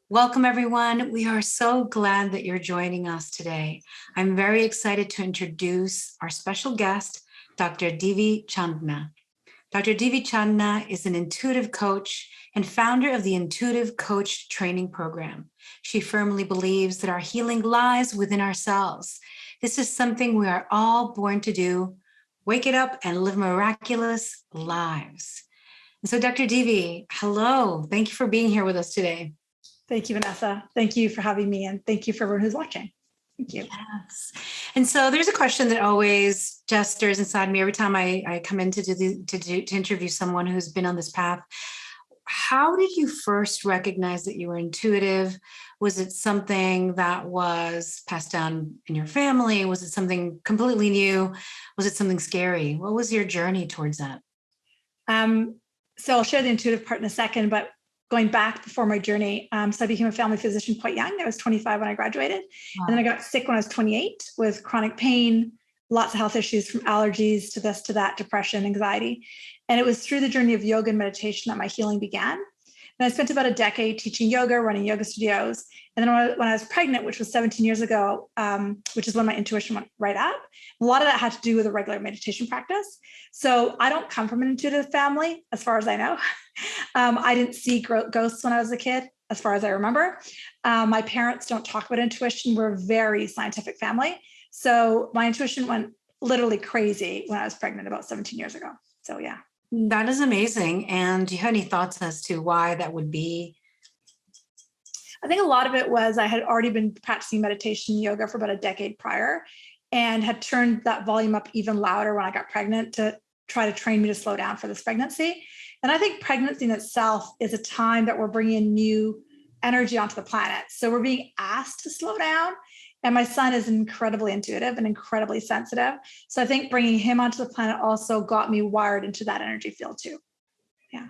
Welcome, everyone. We are so glad that you're joining us today. I'm very excited to introduce our special guest, Dr. Davey Chandna. Dr. Davey Chandna is an intuitive coach and founder of the Intuitive Coach Training Program. She firmly believes that our healing lies within ourselves. This is something we are all born to do, wake it up and live miraculous lives. And so, Dr. Davey, hello. Thank you for being here with us today. Thank you, Vanessa. Thank you for having me, and thank you for everyone who's watching. Thank you. Yes. And so there's a question that always just stirs inside me every time I come in to interview someone who's been on this path. How did you first recognize that you were intuitive? Was it something that was passed down in your family? Was it something completely new? Was it something scary? What was your journey towards that? So I'll share the intuitive part in a second, but going back before my journey, so I became a family physician quite young. I was 25 when I graduated. Wow. And then I got sick when I was 28 with chronic pain, lots of health issues from allergies to this, to that, depression, anxiety. And it was through the journey of yoga and meditation that my healing began. And I spent about a decade teaching yoga, running yoga studios. And then when I was pregnant, which was 17 years ago, which is when my intuition went right up, a lot of that had to do with a regular meditation practice. So I don't come from an intuitive family, as far as I know. I didn't see ghosts when I was a kid, as far as I remember. My parents don't talk about intuition. We're a very scientific family. So my intuition went literally crazy when I was pregnant about 17 years ago. So yeah. That is amazing. And do you have any thoughts as to why that would be? I think a lot of it was I had already been practicing meditation and yoga for about a decade prior and had turned that volume up even louder when I got pregnant to try to train me to slow down for this pregnancy. And I think pregnancy in itself is a time that we're bringing new energy onto the planet. So we're being asked to slow down. And my son is incredibly intuitive and incredibly sensitive. So I think bringing him onto the planet also got me wired into that energy field too. Yeah.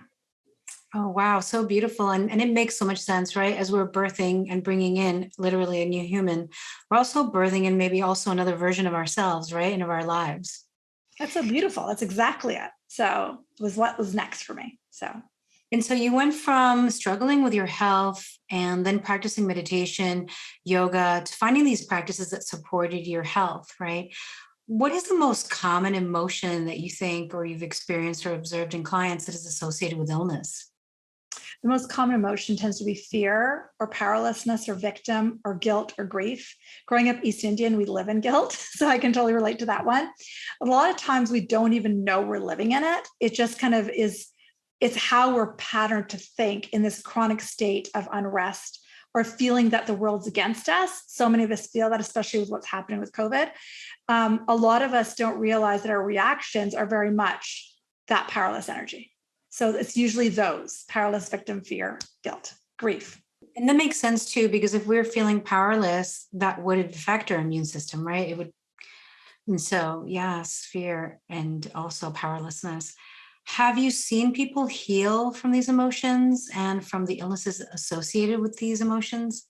Oh, wow. So beautiful. And it makes so much sense, right? As we're birthing and bringing in literally a new human, we're also birthing in maybe also another version of ourselves, right? And of our lives. That's so beautiful. That's exactly it. So it was what was next for me. And so you went from struggling with your health and then practicing meditation, yoga, to finding these practices that supported your health, right? What is the most common emotion that you think or you've experienced or observed in clients that is associated with illness? The most common emotion tends to be fear or powerlessness or victim or guilt or grief. Growing up East Indian, we live in guilt, so I can totally relate to that one. A lot of times we don't even know we're living in it. It just kind of is. It's how we're patterned to think in this chronic state of unrest or feeling that the world's against us. So many of us feel that, especially with what's happening with COVID. A lot of us don't realize that our reactions are very much that powerless energy. So it's usually those: powerless, victim, fear, guilt, grief. And that makes sense too, because if we're feeling powerless, that would affect our immune system, right? It would. And so, yes, fear and also powerlessness. Have you seen people heal from these emotions and from the illnesses associated with these emotions?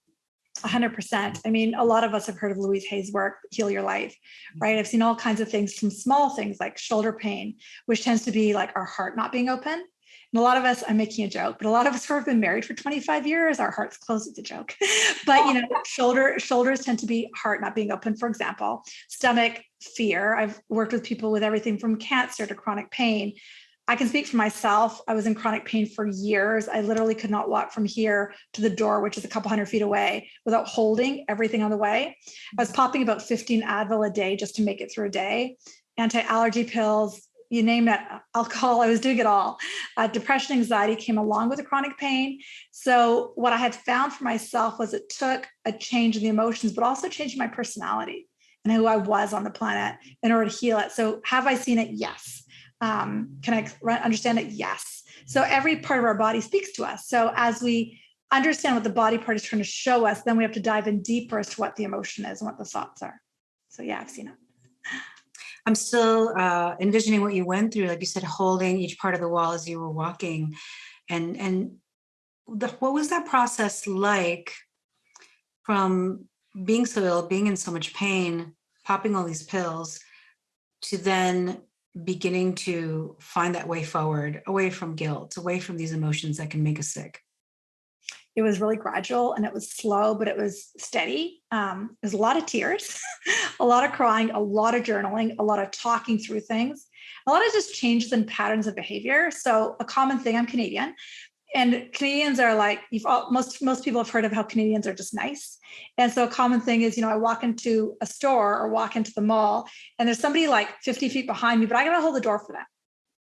100%. I mean, a lot of us have heard of Louise Hay's work, Heal Your Life, right? I've seen all kinds of things, from small things like shoulder pain, which tends to be like our heart not being open. And a lot of us, I'm making a joke, but a lot of us who have been married for 25 years, our heart's closed. It's a joke. But, you know, shoulders tend to be heart not being open, for example. Stomach, fear. I've worked with people with everything from cancer to chronic pain. I can speak for myself. I was in chronic pain for years. I literally could not walk from here to the door, which is a couple hundred feet away, without holding everything on the way. I was popping about 15 Advil a day just to make it through a day. Anti-allergy pills, you name it, alcohol, I was doing it all. Depression, anxiety came along with the chronic pain. So what I had found for myself was it took a change in the emotions, but also changing my personality and who I was on the planet in order to heal it. So have I seen it? Yes. Can I understand it? Yes. So every part of our body speaks to us. So as we understand what the body part is trying to show us, then we have to dive in deeper as to what the emotion is and what the thoughts are. So yeah, I've seen it. I'm still envisioning what you went through, like you said, holding each part of the wall as you were walking. What was that process like from being so ill, being in so much pain, popping all these pills? to then beginning to find that way forward, away from guilt, away from these emotions that can make us sick? It was really gradual and it was slow, but it was steady. There's a lot of tears, a lot of crying, a lot of journaling, a lot of talking through things, a lot of just changes in patterns of behavior. So a common thing, I'm Canadian, and Canadians are like, most people have heard of how Canadians are just nice. And so a common thing is, I walk into a store or walk into the mall and there's somebody like 50 feet behind me, but I got to hold the door for them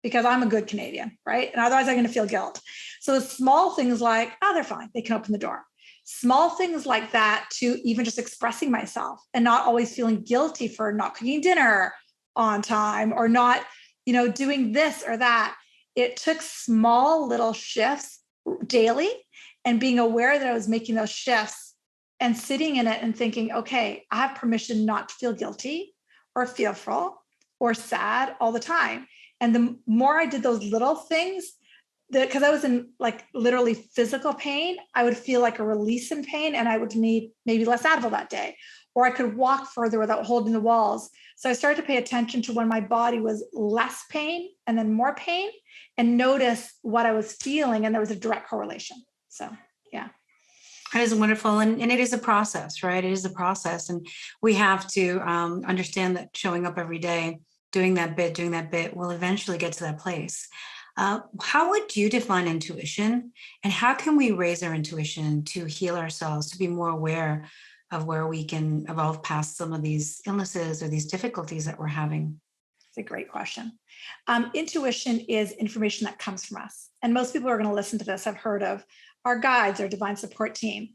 because I'm a good Canadian, right? And otherwise I'm going to feel guilt. So small things like, oh, they're fine. They can open the door. Small things like that, to even just expressing myself and not always feeling guilty for not cooking dinner on time or not, doing this or that. It took small little shifts daily and being aware that I was making those shifts and sitting in it and thinking, okay, I have permission not to feel guilty or fearful or sad all the time. And the more I did those little things, because I was in like literally physical pain, I would feel like a release in pain and I would need maybe less Advil that day, or I could walk further without holding the walls. So I started to pay attention to when my body was less pain and then more pain and notice what I was feeling. And there was a direct correlation. So, yeah. That is wonderful. And it is a process, right? It is a process. And we have to understand that showing up every day, doing that bit will eventually get to that place. How would you define intuition, and how can we raise our intuition to heal ourselves, to be more aware of where we can evolve past some of these illnesses or these difficulties that we're having? It's a great question. Intuition is information that comes from us. And most people who are going to listen to this have heard of our guides, our divine support team,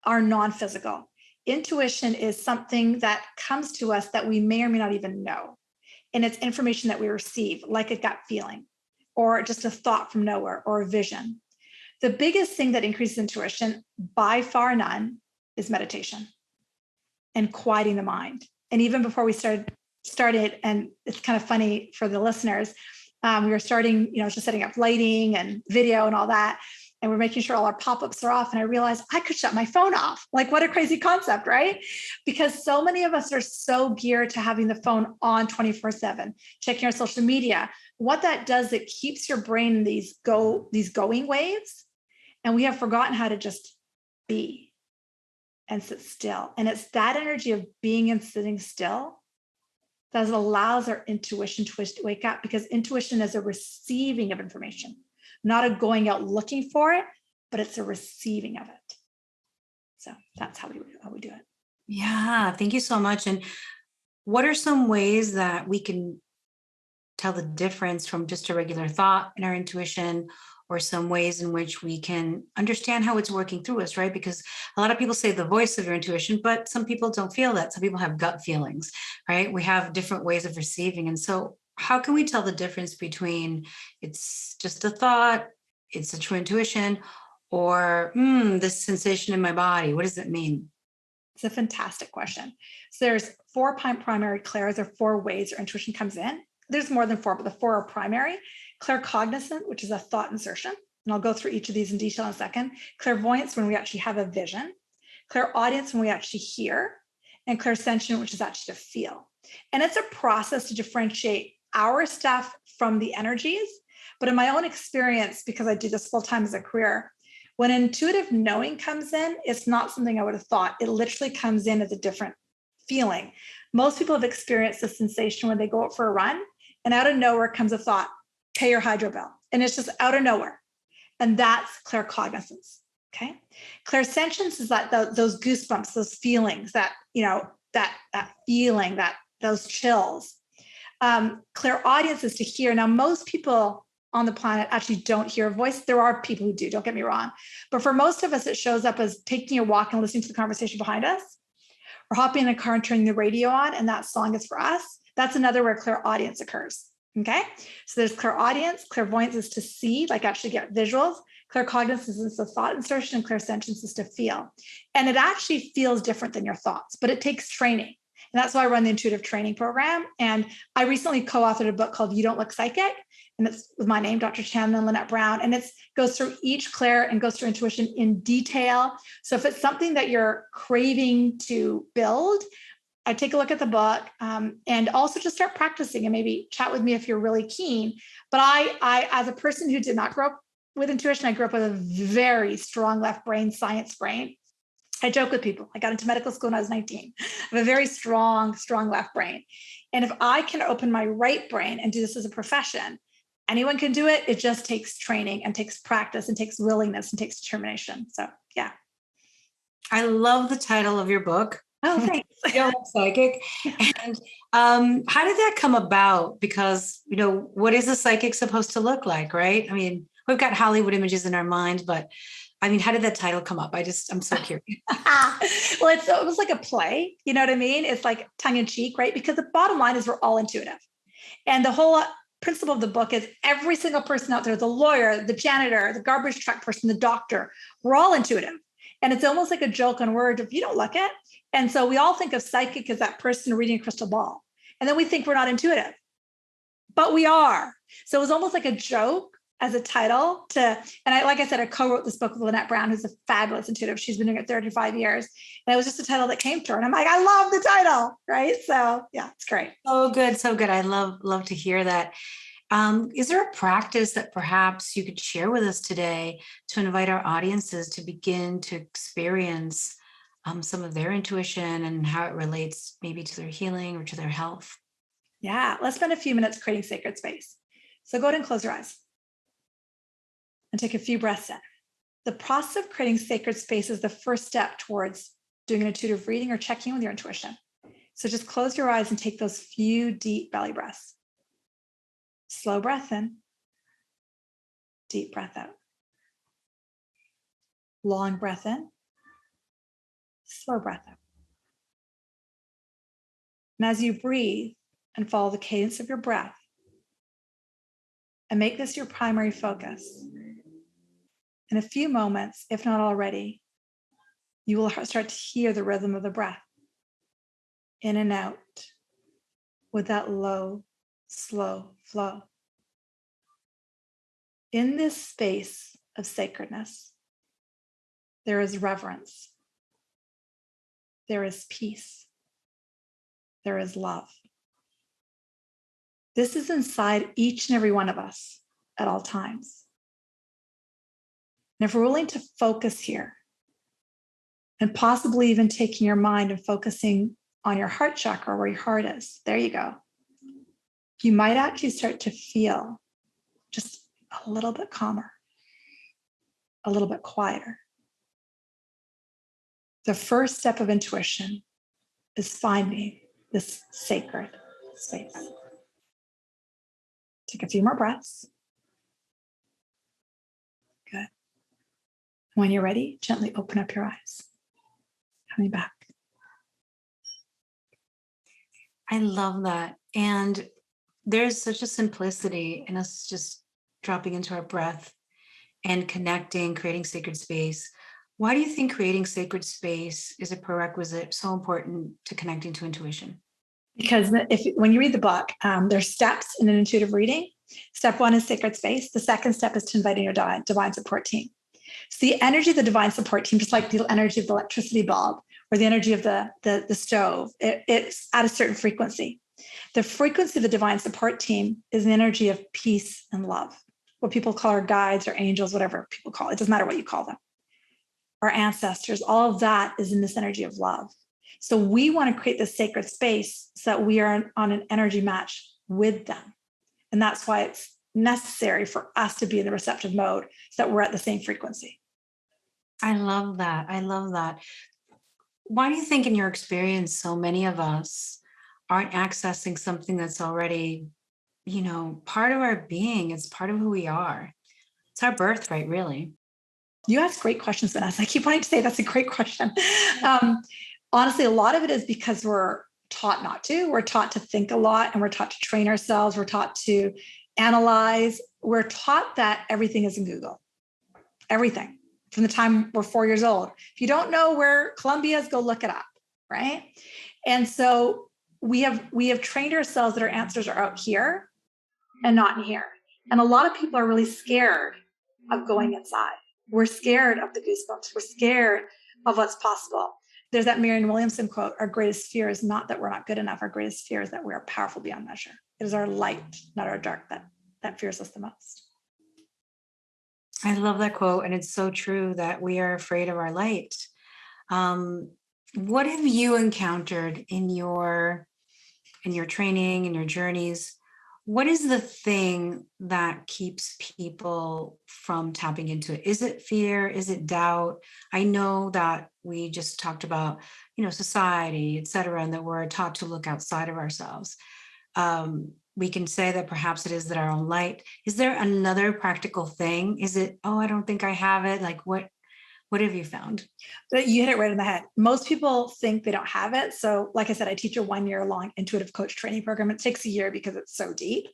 our non-physical. Intuition is something that comes to us that we may or may not even know. And it's information that we receive, like a gut feeling, or just a thought from nowhere, or a vision. The biggest thing that increases intuition, by far none, is meditation and quieting the mind. And even before we started, and it's kind of funny for the listeners, we were starting, just setting up lighting and video and all that. And we're making sure all our pop-ups are off. And I realized I could shut my phone off. Like, what a crazy concept, right? Because so many of us are so geared to having the phone on 24/7, checking our social media. What that does, it keeps your brain in these going waves. And we have forgotten how to just be and sit still. And it's that energy of being and sitting still that allows our intuition to wake up, because intuition is a receiving of information, not a going out looking for it, but it's a receiving of it. So that's how we do it. Yeah, thank you so much. And what are some ways that we can tell the difference from just a regular thought in our intuition, or some ways in which we can understand how it's working through us, right? Because a lot of people say the voice of your intuition, but some people don't feel that. Some people have gut feelings, right? We have different ways of receiving. And so how can we tell the difference between it's just a thought, it's a true intuition, or this sensation in my body? What does it mean? It's a fantastic question. So there's 4 primary clairs, or 4 ways our intuition comes in. There's more than 4, but the 4 are primary. Claircognizant, which is a thought insertion. And I'll go through each of these in detail in a second. Clairvoyance, when we actually have a vision. Clairaudience, when we actually hear. And clairsentient, which is actually to feel. And it's a process to differentiate our stuff from the energies. But in my own experience, because I do this full time as a career, when intuitive knowing comes in, it's not something I would have thought. It literally comes in as a different feeling. Most people have experienced the sensation when they go out for a run, and out of nowhere comes a thought, pay your hydro bill. And it's just out of nowhere. And that's claircognizance. Okay. Clairsentience is that those goosebumps, those feelings, that feeling, those chills. Clairaudience is to hear. Now, most people on the planet actually don't hear a voice. There are people who do, don't get me wrong. But for most of us, it shows up as taking a walk and listening to the conversation behind us, or hopping in a car and turning the radio on, and that song is for us. That's another where clairaudience occurs. Okay. So there's clairaudience. Clairvoyance is to see, like actually get visuals. Claircognizance is the thought insertion, and clairsentience is to feel. And it actually feels different than your thoughts, but it takes training. And that's why I run the intuitive training program. And I recently co-authored a book called You Don't Look Psychic. And it's with my name, Dr. Chan and Lynette Brown. And it goes through each clair and goes through intuition in detail. So if it's something that you're craving to build, I take a look at the book, and also just start practicing and maybe chat with me if you're really keen. But I, as a person who did not grow up with intuition, I grew up with a very strong left brain, science brain. I joke with people. I got into medical school when I was 19. I have a very strong left brain. And if I can open my right brain and do this as a profession, anyone can do it. It just takes training and takes practice and takes willingness and takes determination. So yeah. I love the title of your book. Oh, thanks. You're psychic. And how did that come about? Because, what is a psychic supposed to look like, right? I mean, we've got Hollywood images in our mind, but I mean, how did that title come up? I'm so curious. Well, it was like a play, you know what I mean? It's like tongue in cheek, right? Because the bottom line is we're all intuitive. And the whole principle of the book is every single person out there, the lawyer, the janitor, the garbage truck person, the doctor, we're all intuitive. And it's almost like a joke on words if you don't look it. And so we all think of psychic as that person reading a crystal ball. And then we think we're not intuitive, but we are. So it was almost like a joke as a title like I said, I co-wrote this book with Lynette Brown, who's a fabulous intuitive. She's been doing it 35 years. And it was just a title that came to her. And I'm like, I love the title, right? So yeah, it's great. So good. So good. I love to hear that. Is there a practice that perhaps you could share with us today to invite our audiences to begin to experience some of their intuition and how it relates maybe to their healing or to their health? Yeah, let's spend a few minutes creating sacred space. So go ahead and close your eyes and take a few breaths in. The process of creating sacred space is the first step towards doing an intuitive reading or checking in with your intuition. So just close your eyes and take those few deep belly breaths. Slow breath in, deep breath out. Long breath in, slow breath out. And as you breathe and follow the cadence of your breath, and make this your primary focus, in a few moments, if not already, you will start to hear the rhythm of the breath in and out with that low, slow flow. In this space of sacredness, there is reverence, there is peace, there is love. This is inside each and every one of us at all times. And if we're willing to focus here, and possibly even taking your mind and focusing on your heart chakra where your heart is, there you go, you might actually start to feel just a little bit calmer, a little bit quieter. The first step of intuition is finding this sacred space. Take a few more breaths. Good. When you're ready, gently open up your eyes. Coming back. I love that. And there's such a simplicity in us just dropping into our breath and connecting, creating sacred space. Why do you think creating sacred space is a prerequisite, so important to connecting to intuition? Because when you read the book, there's steps in an intuitive reading. Step one is sacred space. The second step is to invite in your divine support team. So the energy of the divine support team, just like the energy of the electricity bulb or the energy of the stove, it's at a certain frequency. The frequency of the divine support team is an energy of peace and love, what people call our guides or angels, whatever people call it. It doesn't matter what you call them. Our ancestors, all of that is in this energy of love. So we want to create this sacred space so that we are on an energy match with them. And that's why it's necessary for us to be in the receptive mode so that we're at the same frequency. I love that. I love that. Why do you think in your experience, so many of us aren't accessing something that's already, part of our being? It's part of who we are. It's our birthright, really. You ask great questions, Vanessa. I keep wanting to say that's a great question. Honestly, a lot of it is because we're taught not to. We're taught to think a lot, and we're taught to train ourselves. We're taught to analyze. We're taught that everything is in Google. Everything from the time we're 4 years old. If you don't know where Columbia is, go look it up, right? And so we have trained ourselves that our answers are out here and not in here. And a lot of people are really scared of going inside. We're scared of the goosebumps. We're scared of what's possible. there's that Marianne Williamson quote, our greatest fear is not that we're not good enough. Our greatest fear is that we are powerful beyond measure. It is our light, not our dark, that fears us the most. I love that quote. And it's so true that we are afraid of our light. What have you encountered in your training and your journeys? What is the thing that keeps people from tapping into it? Is it fear? Is it doubt? I know that we just talked about, society, et cetera, and that we're taught to look outside of ourselves. We can say that perhaps it is that our own light. Is there another practical thing? Is it, oh, I don't think I have it? Like what have you found? You hit it right in the head. Most people think they don't have it. So like I said, I teach a 1-year-long intuitive coach training program. It takes a year because it's so deep.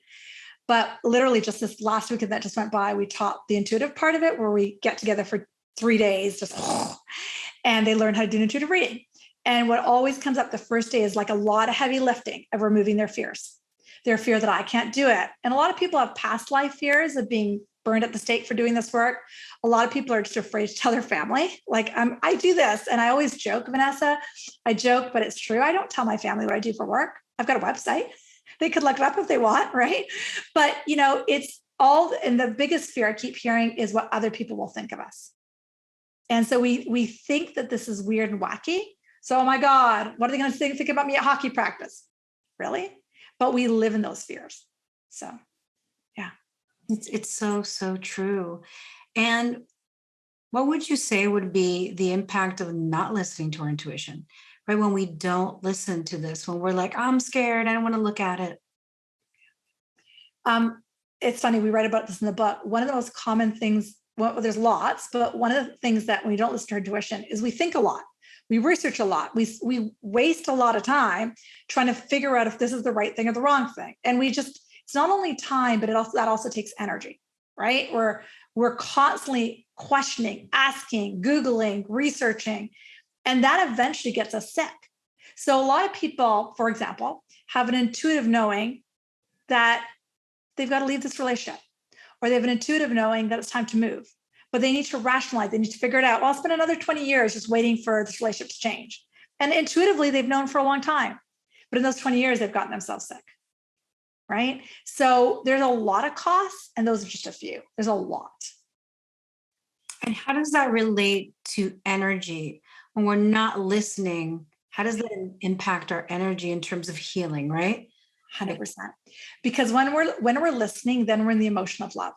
But literally just this last weekend that just went by, we taught the intuitive part of it where we get together for 3 days, and they learn how to do intuitive reading. And what always comes up the first day is like a lot of heavy lifting of removing their fears. Their fear that I can't do it. And a lot of people have past life fears of being burned at the stake for doing this work. A lot of people are just afraid to tell their family, like, I do this. And I always joke, Vanessa, I joke, but it's true. I don't tell my family what I do for work. I've got a website. They could look it up if they want, right? But, it's all, and the biggest fear I keep hearing is what other people will think of us. And so we think that this is weird and wacky. So, oh my God, what are they going to think about me at hockey practice? Really? But we live in those fears. So, yeah. It's so, so true. And what would you say would be the impact of not listening to our intuition, right? When we don't listen to this, when we're like, I'm scared, I don't want to look at it. It's funny, we write about this in the book. One of the most common things, well, there's lots, but one of the things that when we don't listen to our intuition is we think a lot. We research a lot. We waste a lot of time trying to figure out if this is the right thing or the wrong thing. And it's not only time, but that also takes energy, right? We're constantly questioning, asking, Googling, researching, and that eventually gets us sick. So a lot of people, for example, have an intuitive knowing that they've got to leave this relationship, or they have an intuitive knowing that it's time to move. But they need to rationalize, they need to figure it out. Well, I'll spend another 20 years just waiting for this relationship to change. And intuitively, they've known for a long time. But in those 20 years, they've gotten themselves sick, right? So there's a lot of costs, and those are just a few. There's a lot. And how does that relate to energy? When we're not listening, how does that impact our energy in terms of healing, right? 100%. Because when we're listening, then we're in the emotion of love.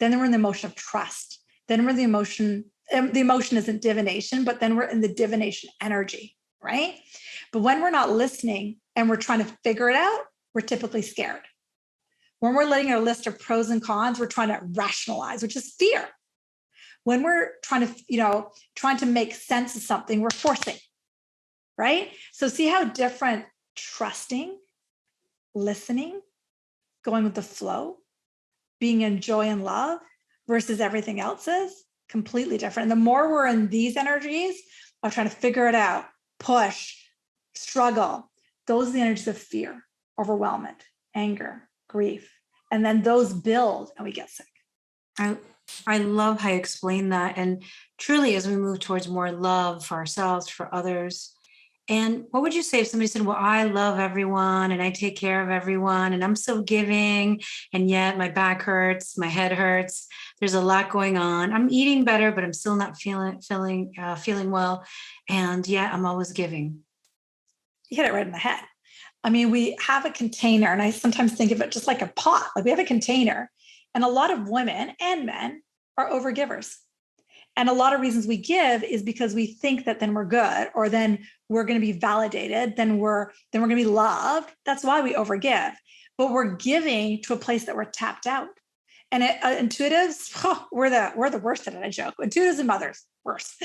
Then we're in the emotion of trust. Then we're the emotion isn't divination, but then we're in the divination energy, right? But when we're not listening and we're trying to figure it out, we're typically scared. When we're letting our list of pros and cons, we're trying to rationalize, which is fear. When we're trying to make sense of something, we're forcing, right? So see how different trusting, listening, going with the flow, being in joy and love versus everything else is completely different. And the more we're in these energies of trying to figure it out, push, struggle, those are the energies of fear, overwhelmment, anger, grief. And then those build and we get sick. I love how you explain that. And truly, as we move towards more love for ourselves, for others, and what would you say if somebody said, well, I love everyone and I take care of everyone and I'm so giving, and yet my back hurts, my head hurts, there's a lot going on. I'm eating better, but I'm still not feeling well. And yet I'm always giving. You hit it right in the head. I mean, we have a container, and I sometimes think of it just like a pot. Like we have a container, and a lot of women and men are overgivers. And a lot of reasons we give is because we think that then we're good, or then we're going to be validated, then we're going to be loved. That's why we overgive. But we're giving to a place that we're tapped out. And intuitives, we're the worst at it. I joke. Intuitives and mothers, worse.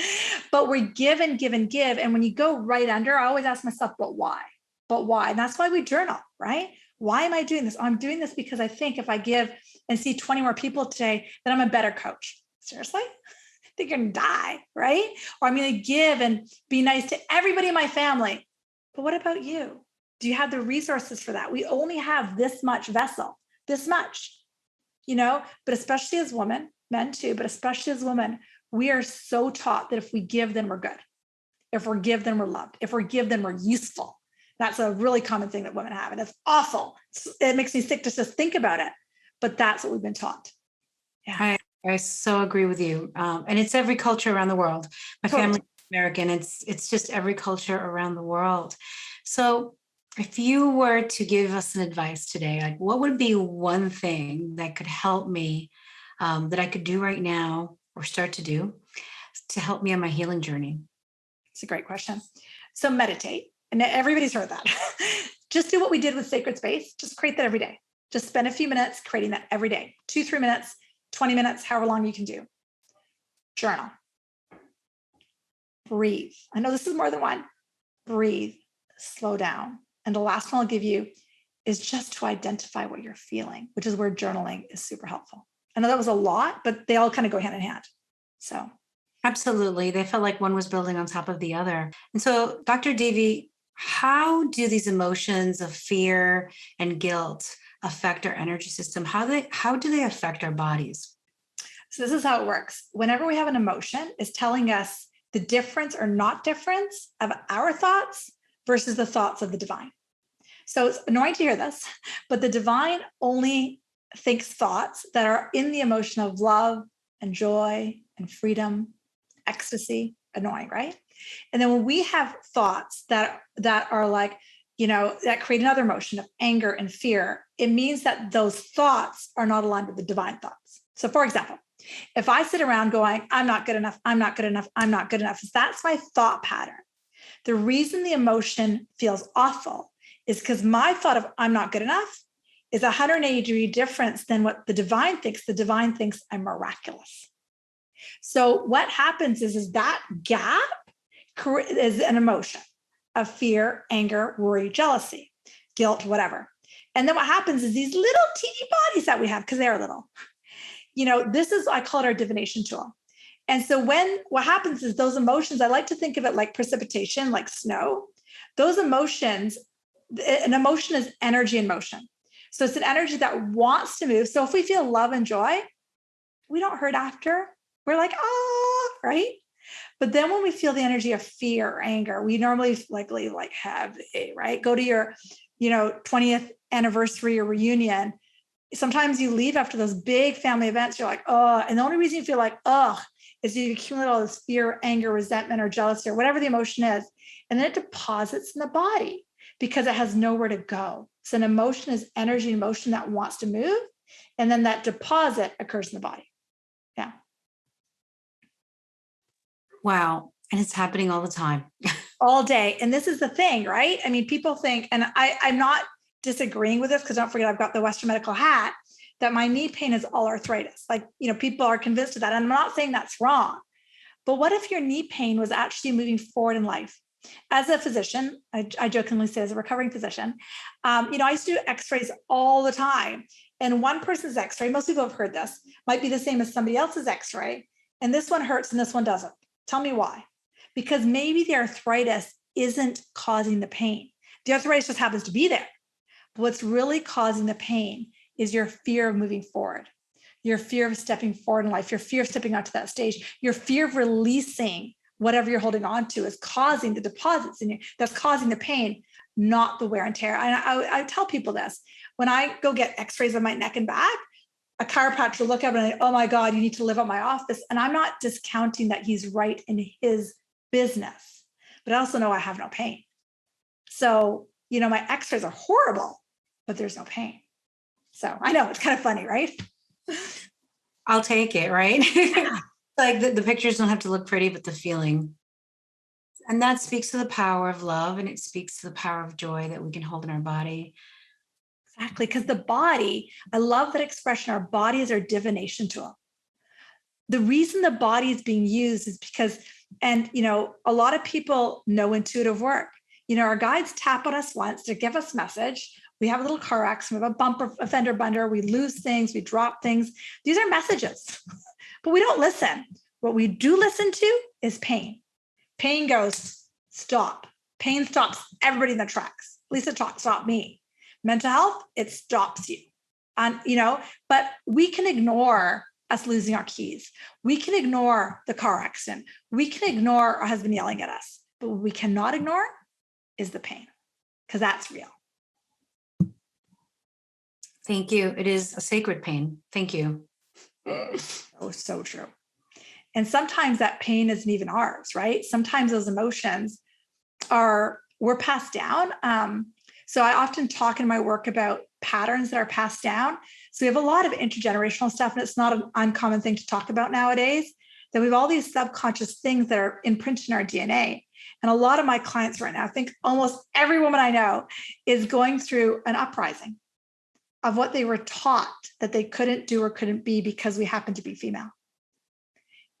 But we give and give and give. And when you go right under, I always ask myself, but why? But why? And that's why we journal, right? Why am I doing this? I'm doing this because I think if I give and see 20 more people today, then I'm a better coach. Seriously? They're going to die, right? Or I'm going to give and be nice to everybody in my family. But what about you? Do you have the resources for that? We only have this much vessel, this much, but especially as women, men too, but especially as women, we are so taught that if we give, then we're good. If we're give, then we're loved. If we're give, then we're useful. That's a really common thing that women have. And it's awful. It makes me sick to just think about it. But that's what we've been taught. Yeah. I so agree with you. And it's every culture around the world. My family is American. It's just every culture around the world. So if you were to give us an advice today, like what would be one thing that could help me, that I could do right now or start to do to help me on my healing journey? It's a great question. So meditate. And everybody's heard that. Just do what we did with Sacred Space. Just create that every day. Just spend a few minutes creating that every day. 2-3 minutes, 20 minutes, however long you can do. Journal. Breathe. I know this is more than one. Breathe. Slow down. And the last one I'll give you is just to identify what you're feeling, which is where journaling is super helpful. I know that was a lot, but they all kind of go hand in hand. So. Absolutely. They felt like one was building on top of the other. And so, Dr. Davey, how do these emotions of fear and guilt affect our energy system? How do they affect our bodies? So this is how it works. Whenever we have an emotion, it's telling us the difference or not difference of our thoughts versus the thoughts of the divine. So it's annoying to hear this, but the divine only thinks thoughts that are in the emotion of love and joy and freedom, ecstasy. Annoying, right? And then when we have thoughts that are like, that create another emotion of anger and fear, it means that those thoughts are not aligned with the divine thoughts. So for example, if I sit around going, I'm not good enough, I'm not good enough, I'm not good enough, that's my thought pattern. The reason the emotion feels awful is because my thought of I'm not good enough is a 180-degree difference than what the divine thinks. The divine thinks I'm miraculous. So what happens is that gap is an emotion of fear, anger, worry, jealousy, guilt, whatever. And then what happens is these little teeny bodies that we have, because they're little, this is, I call it our divination tool. And so what happens is those emotions, I like to think of it like precipitation, like snow. Those emotions, an emotion is energy in motion. So it's an energy that wants to move. So if we feel love and joy, we don't hurt after. We're like, oh, right? But then when we feel the energy of fear or anger, we normally likely like have a, right? Go to your, 20th anniversary or reunion. Sometimes you leave after those big family events. You're like, oh, and the only reason you feel like, oh, is you accumulate all this fear, anger, resentment, or jealousy, or whatever the emotion is. And then it deposits in the body because it has nowhere to go. So an emotion is energy in motion that wants to move. And then that deposit occurs in the body. Yeah. Wow. And it's happening all the time. All day. And this is the thing, right? I mean, people think, and I'm not disagreeing with this because don't forget, I've got the Western medical hat, that my knee pain is all arthritis. Like, people are convinced of that. And I'm not saying that's wrong. But what if your knee pain was actually moving forward in life? As a physician, I jokingly say as a recovering physician, I used to do x-rays all the time. And one person's x-ray, most people have heard this, might be the same as somebody else's x-ray. And this one hurts and this one doesn't. Tell me why. Because maybe the arthritis isn't causing the pain. The arthritis just happens to be there. But what's really causing the pain is your fear of moving forward, your fear of stepping forward in life, your fear of stepping out to that stage, your fear of releasing whatever you're holding on to is causing the deposits in you. That's causing the pain, not the wear and tear. And I tell people this, when I go get x-rays of my neck and back, a chiropractor will look up and, oh my God, you need to live at my office. And I'm not discounting that he's right in his business, but I also know I have no pain. So, my x-rays are horrible, but there's no pain. So I know it's kind of funny, right? I'll take it, right? Like the pictures don't have to look pretty, but the feeling. And that speaks to the power of love, and it speaks to the power of joy that we can hold in our body. Exactly, because the body, I love that expression, our body is our divination tool. The reason the body is being used is because, and a lot of people know intuitive work. Our guides tap on us once to give us message. We have a little car accident, we have a bumper, a fender bender, we lose things, we drop things. These are messages, but we don't listen. What we do listen to is pain. Pain goes, stop. Pain stops everybody in the tracks. At least it stopped me. Mental health, it stops you. And, but we can ignore us losing our keys. We can ignore the car accident. We can ignore our husband yelling at us. But what we cannot ignore is the pain, because that's real. Thank you. It is a sacred pain. Thank you. Oh, so true. And sometimes that pain isn't even ours, right? Sometimes those emotions we're passed down. So I often talk in my work about patterns that are passed down. So we have a lot of intergenerational stuff, and it's not an uncommon thing to talk about nowadays, that we have all these subconscious things that are imprinted in our DNA. And a lot of my clients right now, I think almost every woman I know is going through an uprising of what they were taught that they couldn't do or couldn't be because we happen to be female.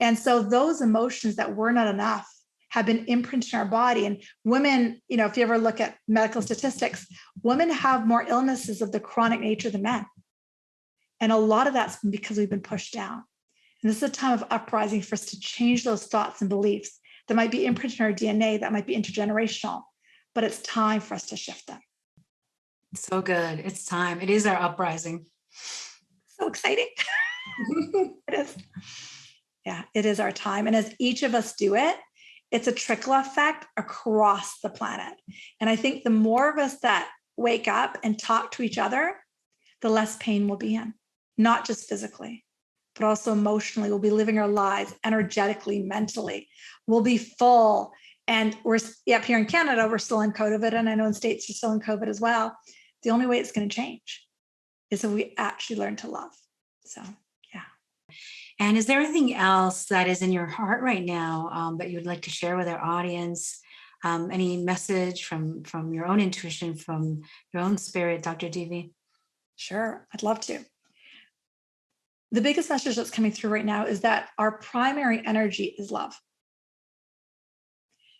And so those emotions that were not enough have been imprinted in our body. And women, if you ever look at medical statistics, women have more illnesses of the chronic nature than men. And a lot of that's been because we've been pushed down. And this is a time of uprising for us to change those thoughts and beliefs that might be imprinted in our DNA, that might be intergenerational, but it's time for us to shift them. So good. It's time. It is our uprising. So exciting. It is. Yeah, it is our time. And as each of us do it, it's a trickle effect across the planet. And I think the more of us that wake up and talk to each other, the less pain we'll be in, not just physically, but also emotionally. We'll be living our lives energetically, mentally. We'll be full. And we're up here in Canada, we're still in COVID. And I know in States, you're still in COVID as well. The only way it's going to change is if we actually learn to love. So, yeah. And is there anything else that is in your heart right now that you would like to share with our audience? Any message from your own intuition, from your own spirit, Dr. Davey? Sure, I'd love to. The biggest message that's coming through right now is that our primary energy is love.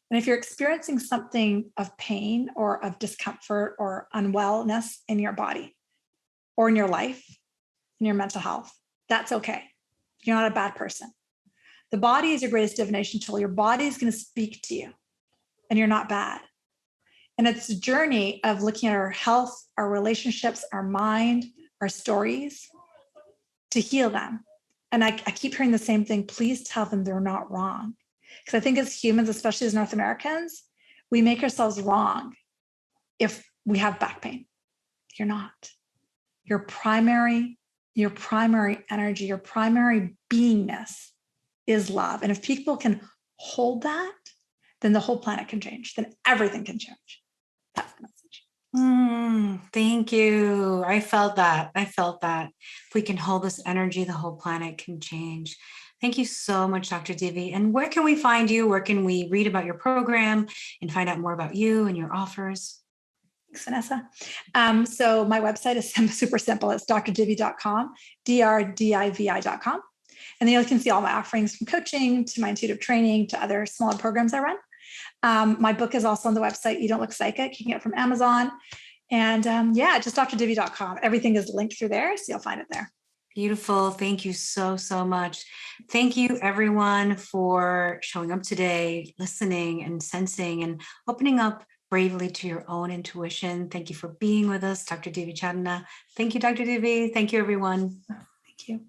And if you're experiencing something of pain or of discomfort or unwellness in your body or in your life, in your mental health, that's okay. You're not a bad person. The body is your greatest divination tool. Your body is going to speak to you, and you're not bad. And it's a journey of looking at our health, our relationships, our mind, our stories to heal them. And I keep hearing the same thing. Please tell them they're not wrong. Because I think as humans, especially as North Americans, we make ourselves wrong if we have back pain. You're not. Your primary energy, your primary beingness is love. And if people can hold that, then the whole planet can change. Then everything can change. That's the message. Thank you. I felt that. If we can hold this energy, the whole planet can change. Thank you so much, Dr. Davey. And where can we find you? Where can we read about your program and find out more about you and your offers? Thanks, Vanessa. So my website is super simple. It's drdivy.com, drdivi.com. And then you can see all my offerings from coaching to my intuitive training to other smaller programs I run. My book is also on the website, You Don't Look Psychic. You can get it from Amazon. And just drdivy.com. Everything is linked through there, so you'll find it there. Beautiful. Thank you so much. Thank you, everyone, for showing up today, listening and sensing and opening up bravely to your own intuition. Thank you for being with us, Dr. Davey Chandna. Thank you, Dr. Davey. Thank you, everyone. Thank you.